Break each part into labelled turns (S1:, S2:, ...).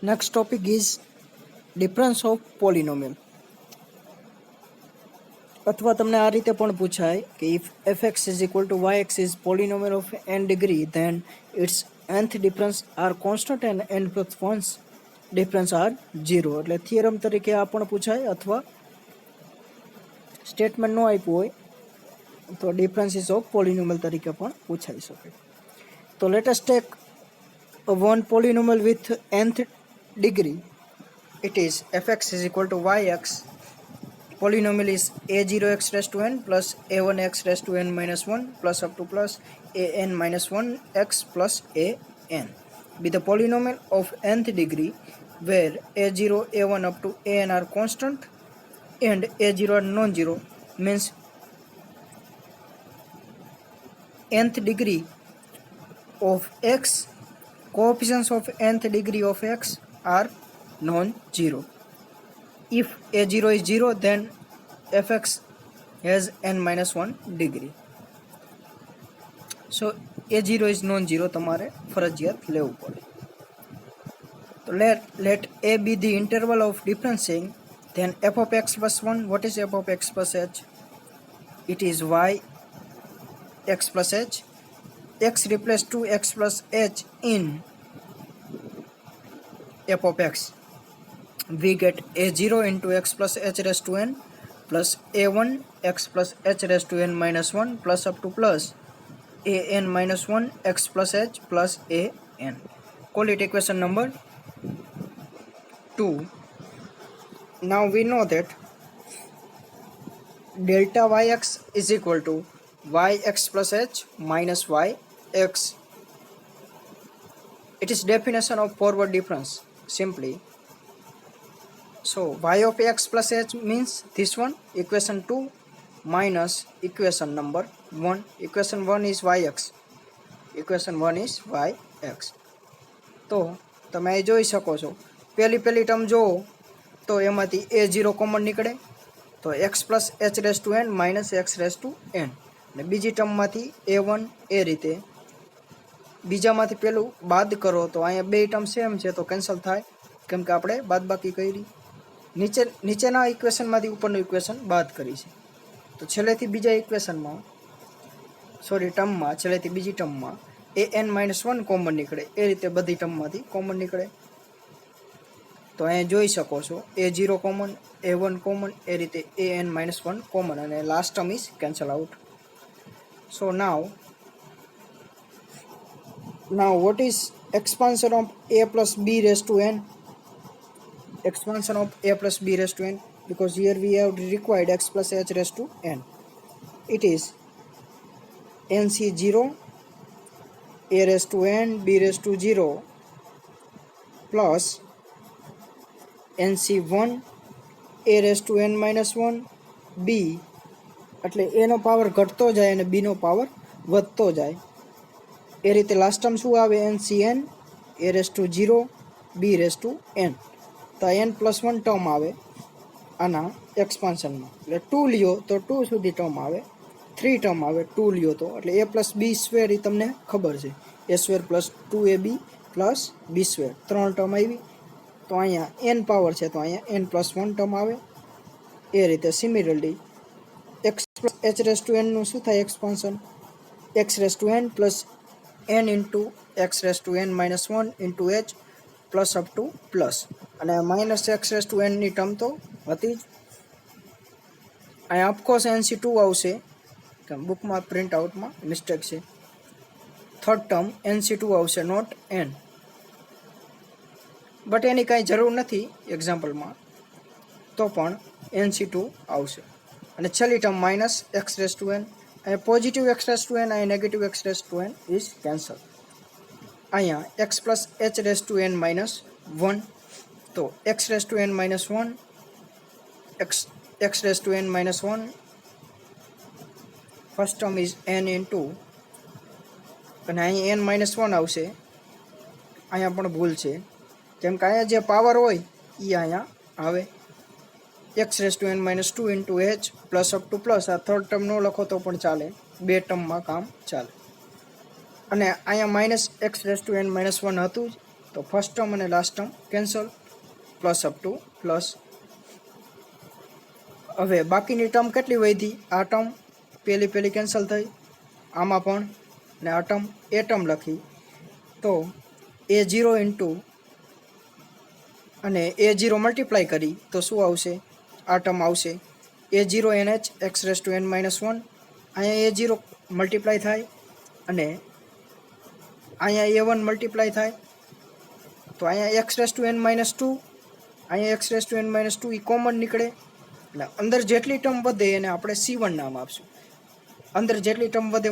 S1: Next topic is difference of polynomial. अथवा तमने आ रीते पण पूछाय कि if fx is equal to yx is polynomial of n degree, then its nth difference are constant and n plus 1's difference are 0. એટલે theorem તરીકે આ પણ પૂછાય અથવા સ્ટેટમેન્ટ નો આપ્યું હોય તો ડિફરન્સીસ ઓફ પોલિનોમિયલ તરીકે પણ પૂછાઈ શકે. તો let us take one polynomial with nth degree. It is fx is equal to yx. Polynomial is a0x raised to n plus a1x raised to n minus 1 plus up to plus an minus 1x plus an. Be the polynomial of nth degree where a0, a1 up to an are constant and a0 are non-zero, means nth degree of x, coefficients of nth degree of x are non-zero. If a0 is 0, then fx has n minus 1 degree. So a0 is non-zero, તમારે ફરજિયાત લેવું પડે. So let a be the interval of differencing, then f of x plus 1. What is f of x plus h? It is y x plus h. X replace 2x plus h in f of x. We get a0 into x plus h raised to n plus a1 x plus h raised to n minus 1 plus up to plus an minus 1 x plus h plus an. Call it equation number 2. Now we know that delta yx is equal to yx plus h minus yx. It is definition of forward difference simply. So y of x plus h means this one, equation 2 minus equation number 1. Equation 1 is yx. Equation 1 is yx. તો તમે અહીં જોઈ શકો છો, પહેલી term જોવો તો એમાંથી a0 કોમન નીકળે તો x plus h raise to n minus x raise to n, અને બીજી ટર્મમાંથી a1 એ રીતે. બીજામાંથી પેલું બાદ કરો તો અહીંયા બે ટર્મ સેમ છે તો કેન્સલ થાય કેમ કે આપણે બાદબાકી કરી. નીચેના ઇક્વેશનમાંથી ઉપરનું ઇક્વેશન બાદ કરી છે તો છેલ્લેથી બીજા ઇક્વેશનમાં ટર્મમાં છેલ્લેથી બીજી ટર્મમાં an માઇનસ 1 કોમન નીકળે, એ રીતે બધી ટર્મમાંથી કોમન નીકળે. તો અહીંયા જોઈ શકો છો a0 કોમન, a1 કોમન, એ રીતે an માઇનસ 1 કોમન, અને last term is cancel out. So now what is expansion of a plus b raised to n? Expansion of a plus b raised to n, because here we have required x plus h raised to n. It is nc0 a raised to n b raised to 0 plus nc1 a raised to n minus 1 b, એટલે a no power ઘટતો જાય અને b નો power વધતો જાય. એ રીતે last term શું આવે? ncn a raised to 0 b raised to n. તો n પ્લસ 1 ટર્મ આવે આના એક્સપાન્શનમાં, એટલે 2 લ્યો તો 2 સુધી ટર્મ આવે, 3 ટર્મ આવે 2 લ્યો તો, એટલે a પ્લસ બી સ્ક્વેર એ તમને ખબર છે, a square plus 2ab plus B square, 3 term આવી. તો અહીંયા n પાવર છે તો અહીંયા n પ્લસ 1 ટર્મ આવે. એ રીતે similarly x plus h raise to n નું શું થાય expansion? x raise to n plus n into x raise to n minus 1 into h plus up to plus, અને માઇનસ એક્સ રેસ ટુ એનની term તો હતી જ. અહીંયા of course NC2 આવશે, બુકમાં પ્રિન્ટ આઉટમાં મિસ્ટેક છે. થર્ડ ટર્મ NC2 આવશે, નોટ n. બટ એની કાંઈ જરૂર નથી એક્ઝામ્પલમાં, તો પણ NC2 આવશે. અને છેલ્લી term minus x raise to n, અહીંયા positive x raise to n, અહીંયા negative x raise to n is cancel. અહીંયા x plus h raise to n minus 1, તો x raise to n minus 1 x raise to n minus 1, first term is n into, અને અહીંયા n minus 1 આવશે. અહીંયા પણ ભૂલ છે કેમ કે અહીંયા જે પાવર હોય એ અહીંયા આવે, x raise to n minus 2 into h plus up to plus. આ થર્ડ ટર્મ ન લખો તો પણ ચાલે, બે ટર્મમાં કામ ચાલે. અને અહીંયા minus x raise to n minus 1 હતું જ, તો તો ફર્સ્ટ ટર્મ અને last term cancel, plus up to plus. હવે બાકીની ટર્મ કેટલી વધી? આ ટર્મ પેલી કેન્સલ થઈ, આમાં પણ, ને આ ટર્મ એ ટર્મ લખી. તો A0 ઇન્ટુ અને A0 મલ્ટીપ્લાય કરી તો શું આવશે? આ ટર્મ આવશે A0 NH x⁻n−1. અહીંયા A0 મલ્ટીપ્લાય થાય અને અહીંયા A1 મલ્ટીપ્લાય થાય, તો અહીંયા x⁻n−2, અહીંયા x⁻n−2 એ કોમન નીકળે. એટલે અંદર જેટલી ટર્મ વધે એને આપણે C1 નામ આપશું. અંદર જેટલી ટર્મ વધે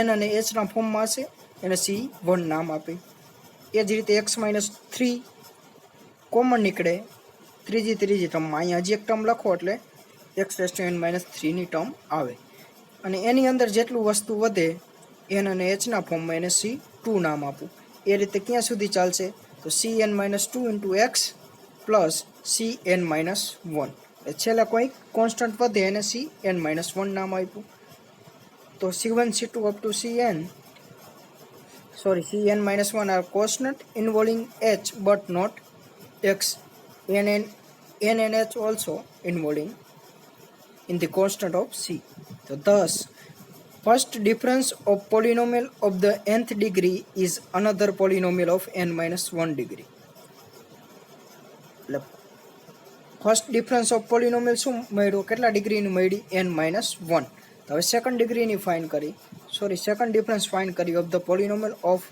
S1: n અને hના ફોર્મમાં હશે એને C1 નામ આપી. એ જ રીતે x-3 કોમન નીકળે ત્રીજી ટર્મમાં. અહીંયા હજી એક ટર્મ લખો એટલે x⁻n−3ની ટર્મ આવે. અને એની અંદર જેટલું વસ્તુ વધે n અને hના ફોર્મમાં એને C2 નામ આપું. એ રીતે ક્યાં સુધી ચાલશે? તો Cn-2 into x plus Cn-1. છેલ્લે કોઈ કોન્સ્ટન્ટ વધે એને Cn-1 નામ આપ્યું. તો C1 C2 up to Cn-1 are constant involving h but not x. n and h also involving in the constant of C. So thus first difference of polynomial of the nth degree is another polynomial of n-1 degree. First difference of પોલિનોમિયલ શું મળ્યું? કેટલા ડિગ્રીની મળી? n-1. તો હવે second ડિગ્રીની second difference find કરી of the પોલિનોમિયલ of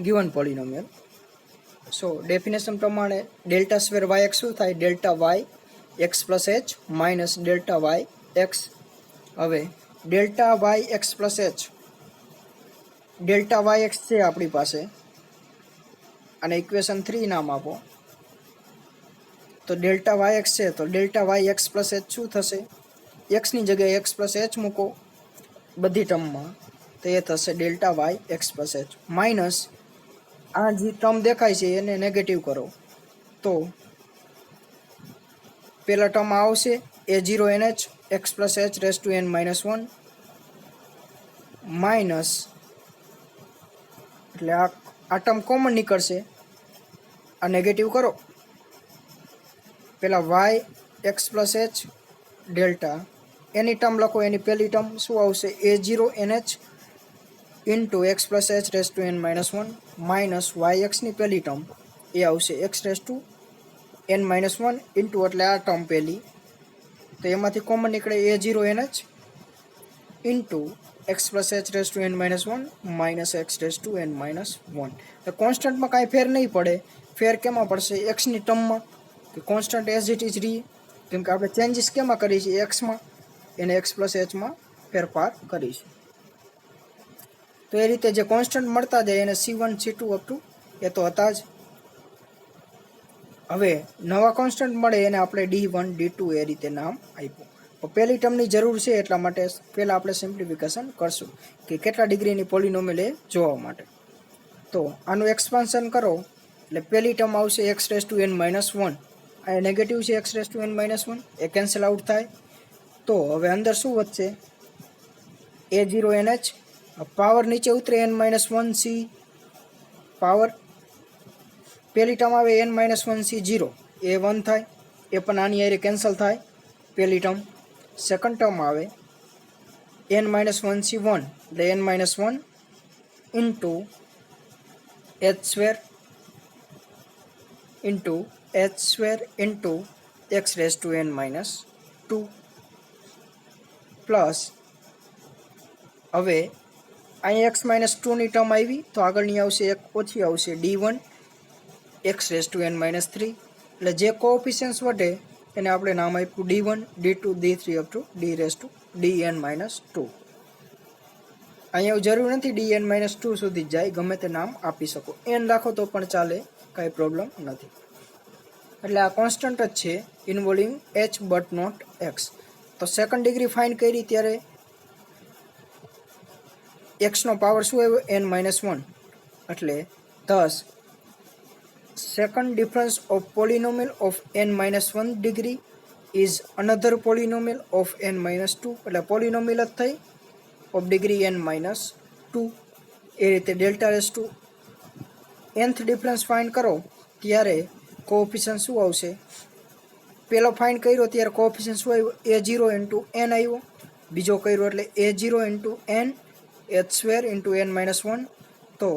S1: given પોલિનોમિયલ. So definition પ્રમાણે ડેલ્ટા સ્ક્વેર yx શું થાય? Delta y x plus h minus delta y x. હવે delta y x plus h, delta y x છે આપણી પાસે, અને ઇક્વેશન 3 નામ આપો. તો ડેલ્ટા વાય એક્સ છે તો delta y x plus h શું થશે? એક્સની જગ્યાએ એક્સ પ્લસ એચ મૂકો બધી ટર્મમાં, તો એ થશે delta y x plus h. Minus આ જે ટર્મ દેખાય છે એને નેગેટિવ કરો તો પહેલા ટર્મ આવશે A0 NH x plus h raise to n-1 minus, એટલે આ ટર્મ કોમન નીકળશે, આ નેગેટિવ કરો. પેલા y x plus h delta એની ટર્મ લખો, એની પહેલી ટર્મ શું આવશે? A0 NH into x plus h raise to n-1 minus y એક્સની પહેલી ટર્મ એ આવશે x raise to n-1 into એટલે આ ટર્મ પહેલી, તો એમાંથી કોમન નીકળે A0 NH into x plus h raise to n-1 minus x raise to n-1. તો કોન્સ્ટન્ટમાં કાંઈ ફેર નહીં પડે. ફેર કેમાં પડશે? એક્સની ટર્મમાં, કે કોન્સ્ટન્ટ એઝ ઇટ ઇઝ રહી, કેમ કે આપણે ચેન્જીસ કેમાં કરી છે? એક્સમાં, એને એક્સ પ્લસ એચમાં ફેરફાર કરીશું. તો એ રીતે જે કોન્સ્ટન્ટ મળતા જાય એને C1 C2 અપ ટુ એ તો હતા જ. હવે નવા કોન્સ્ટન્ટ મળે એને આપણે D1 D2 એ રીતે નામ આપ્યું. પહેલી ટર્મની જરૂર છે એટલા માટે પહેલાં આપણે સિમ્પ્લિફિકેશન કરશું કે કેટલા ડિગ્રીની પોલિનોમિયલ એ જોવા માટે. તો આનું એક્સપાન્શન કરો એટલે પહેલી ટર્મ આવશે x રેઝ ટુ n-1. આ નેગેટિવ છે x raise to n-1, A cancel out થાય. તો હવે અંદર શું વધશે? A0 NH, પાવર નીચે ઉતરે n-1c પાવર, પહેલી ટર્મ આવે n-1c 0, એ 1 થાય, એ પણ આની હારે કેન્સલ થાય પહેલી ટર્મ. સેકન્ડ ટર્મ આવે n-1c 1, એટલે n-1 into h² into h² ઇન્ટુ x raise to n-2 plus, હવે અહીં x-2ની ટર્મ આવી તો આગળની આવશે એક ઓછી આવશે D1 x raise two n-3. એટલે જે કોએફિશિયન્ટ્સ વધે એને આપણે નામ આપ્યું D1 D2 D3 up to D raise to dn-2. અહીંયા જરૂર નથી dn-2 સુધી જ જાય, ગમે તે નામ આપી શકો, n રાખો તો પણ ચાલે, કાંઈ પ્રોબ્લેમ નથી. એટલે આ કોન્સ્ટન્ટ જ છે involving h but not x. તો સેકન્ડ ડિગ્રી ફાઇન્ડ કરી ત્યારે એક્સનો પાવર શું આવ્યો? n-1. એટલે thus second difference of polynomial of n-1 degree is another polynomial of n-2. એટલે પોલિનોમિયલ જ થઈ ઓફ ડિગ્રી n-2. એ રીતે delta raise to nth difference find કરો ત્યારે કોએફિશિયન્ટ શું આવશે? પેલો ફાઇન્ડ કર્યો ત્યારે કોએફિશિયન્ટ શું આવ્યો? a0 ઇન્ટુ n આવ્યો. બીજો કર્યો એટલે a0 into n h² into n minus 1. તો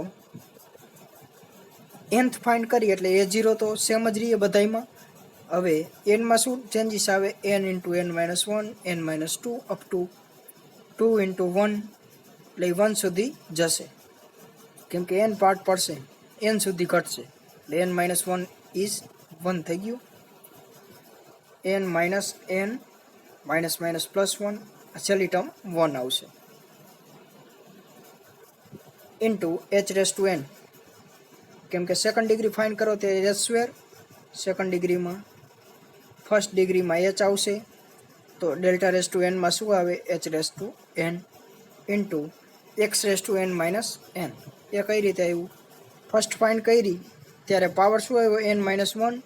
S1: nth ફાઇન્ડ કરી એટલે a0 તો સેમ જ રહીએ બધામાં. હવે એનમાં શું ચેન્જીસ આવે? n into n minus 1, n minus 2 up to 2 into 1 એટલે 1 સુધી જશે, કેમ કે n પાર્ટ પડશે, n સુધી ઘટશે એટલે n માઇનસ 1 ઇઝ 1 થઈ ગયું. n minus n minus minus plus 1 છેલ્લી ટર્મ 1 આવશે ઇન્ટુ h²n, કેમ કે સેકન્ડ ડિગ્રી ફાઇન્ડ કરો તે h², સેકન્ડ ડિગ્રીમાં ફર્સ્ટ ડિગ્રીમાં h આવશે તો ∆n માં શું આવે? h² into x² minus n. એ કઈ રીતે આવ્યું? ફર્સ્ટ ફાઇન્ડ કરી ત્યારે પાવર શું આવ્યો? n minus 1.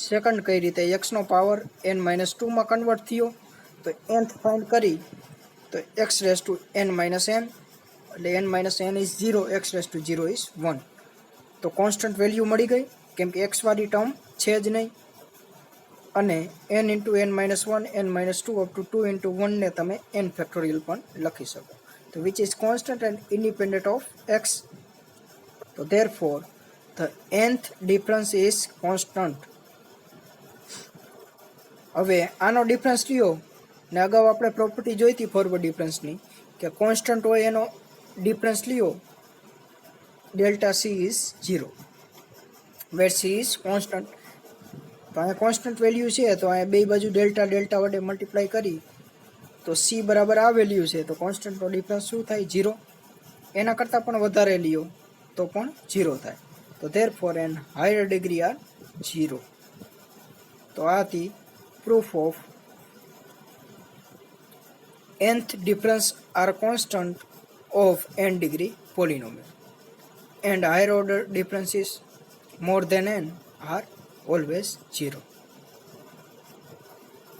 S1: સેકન્ડ કઈ રીતે? એક્સનો પાવર n માઇનસ 2માં કન્વર્ટ થયો. તો nth ફાઇન્ડ કરી તો x² માઇનસ n એટલે n minus n is 0, x² is 1. તો કોન્સ્ટન્ટ વેલ્યુ મળી ગઈ, કેમ કે x વાળી ટર્મ છે જ નહીં. અને n into n minus 1, n minus 2 up to 2 into 1 ને તમે n ફેક્ટોરિયલ પણ લખી શકો. તો which is constant and independent of x. તો therefore the nth difference is constant. હવે આનો ડિફરન્સ લ્યો ને અગાઉ આપણે પ્રોપર્ટી જોઈ હતી ફોરવર્ડ ડિફરન્સની કે કોન્સ્ટન્ટ હોય એનો ડિફરન્સ લ્યો delta C is 0 where C is constant. તો અહીંયા કોન્સ્ટન્ટ વેલ્યુ છે તો અહીંયા બે બાજુ ડેલ્ટા ડેલ્ટા વડે મલ્ટીપ્લાય કરી તો સી બરાબર આ વેલ્યુ છે તો કોન્સ્ટન્ટનો ડિફરન્સ શું થાય? 0. એના કરતાં પણ વધારે લ્યો તો પણ 0 થાય. તો therefore n higher degree are 0. તો આ હતી proof of nth difference are constant of n degree polynomial and higher order differences more than n are always 0.